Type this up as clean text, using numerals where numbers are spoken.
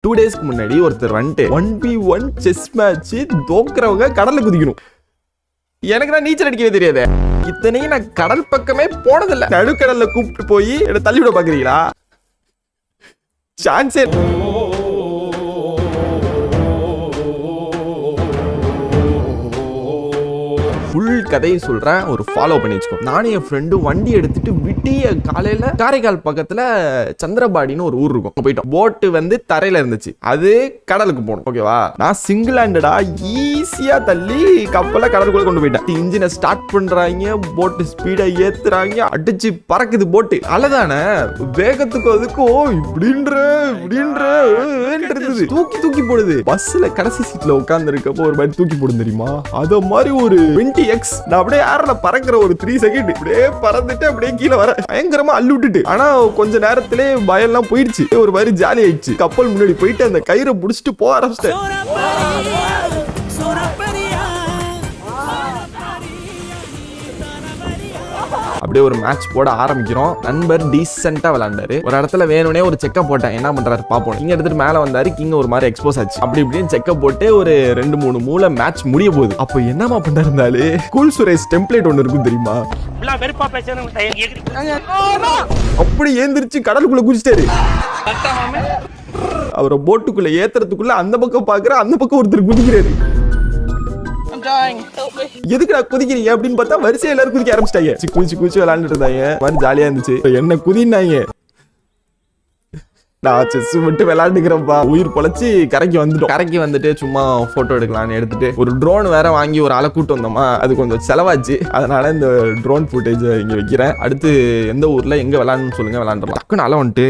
2 டேஸ்க்கு முன்னாடி ஒருத்தர் வந்துட்டு 1v1 செஸ் மேட்ச் தோக்குறவங்க கடல்ல குதிக்கணும். எனக்கு தான் நீச்சல் அடிக்கவே தெரியாது. இத்தனையும் நான் கடல் பக்கமே போனதில்லை. நடுக்கடல்ல கூப்பிட்டு போய் என்ன தள்ளிவிட பாக்குறீங்களா? சான்ஸே. ஃபுல் கதையை சொல்றேன், ஒரு ஃபாலோ பண்ணி வச்சுக்கோ. நானும் என் ஃப்ரெண்டு வண்டி எடுத்துட்டு விட்டிய காலையில காரைக்கால் பக்கத்துல சந்திரபாடின்னு ஒரு ஊர் இருக்கும், போயிட்டோம். போட்டு வந்து தரையில இருந்துச்சு, அது கடலுக்கு போகணும். ஓகேவா? நான் சிங்கிள் ஹேண்டடா ஈஸியா தள்ளி கப்பலை கடலுக்குள்ள கொண்டு போயிட்டேன். இன்ஜினை ஸ்டார்ட் பண்றாங்க, போட்டு ஸ்பீடா ஏத்துறாங்க, அடிச்சு பறக்குது போட்டு. அழதானே வேகத்துக்கு அதுக்கும் இப்படின்ற தூக்கி தூக்கி போடுது. பஸ்ல கடைசி சீட்ல உட்கார்ந்து இருக்கப்போ ஒரு மாதிரி தூக்கி போடும் தெரியுமா? அத மாதிரி ஒரு 20x நான் அப்படியே ஏர்ல பறக்கிற ஒரு 3 செகண்ட் அப்படியே பறந்துட்டு அப்படியே கீழே வர பயங்கரமா அள்ளி விட்டுட்டு. ஆனா கொஞ்ச நேரத்திலே பயம் எல்லாம் போயிடுச்சு, ஒரு மாதிரி ஜாலி ஆயிடுச்சு. கப்பல் முன்னாடி போயிட்டு அந்த கயிறை புடிச்சிட்டு போக ஆரம்பிச்சிட்டேன். அப்படியே ஒரு மேட்ச் போட ஆரம்பிக்கிறோம். நண்பர் டீசென்ட்டா விளையாண்டாரு. ஒரு இடத்துல வேணும்னே ஒரு செக்கப் போட்டேன், என்ன பண்றாரு பாப்போம். கிங் எடுத்துட்டு மேல வந்தாரு. கிங் ஒரு மாதிரி எக்ஸ்போஸ் ஆச்சு. அப்படி இப்படின்னு செக்கப் போட்டு ஒரு 2-3 மூல மேட்ச் முடிய போகுது. அப்போ என்னமா பண்ணிருந்தாரு, கூல் சுரேஷ் டெம்ப்ளேட் ஒன்னு இருக்கும் தெரியுமா? அப்படி ஏந்திரிச்சு கடலுக்குள்ள குதிச்சிட்டாரு. அவரை போட்டுக்குள்ள ஏத்துறதுக்குள்ள அந்த பக்கம் பாக்குற, அந்த பக்கம் ஒருத்தர் குதிக்கிறாரு. எதுக்கு நான் குதிக்கிறீங்க அப்படின்னு பார்த்தா வரிசையா எல்லாரும் குதிக்க ஆரம்பிச்சிட்டாங்க. குதிச்சு விளையாண்டுட்டு இருந்தாங்க. மாதிரி ஜாலியா இருந்துச்சு. என்ன குதினாங்க, நான் செஸ் மட்டும் விளையாண்டுக்கிறேன்ப்பா. உயிர் பொழைச்சி கரைக்கு வந்துட்டோம். கரைக்கு வந்துட்டு சும்மா போட்டோ எடுக்கலாம்னு எடுத்துட்டு ஒரு ட்ரோன் வேற வாங்கி ஒரு ஆளை கூட்டு வந்தோமா, அது கொஞ்சம் செலவாச்சு. அதனால இந்த ட்ரோன் ஃபுட்டேஜ் இங்க வைக்கிறேன். அடுத்து எந்த ஊர்ல எங்க விளையாடணும்னு சொல்லுங்க, விளையாண்டுலாம். டக்குன்னு அலை வந்துட்டு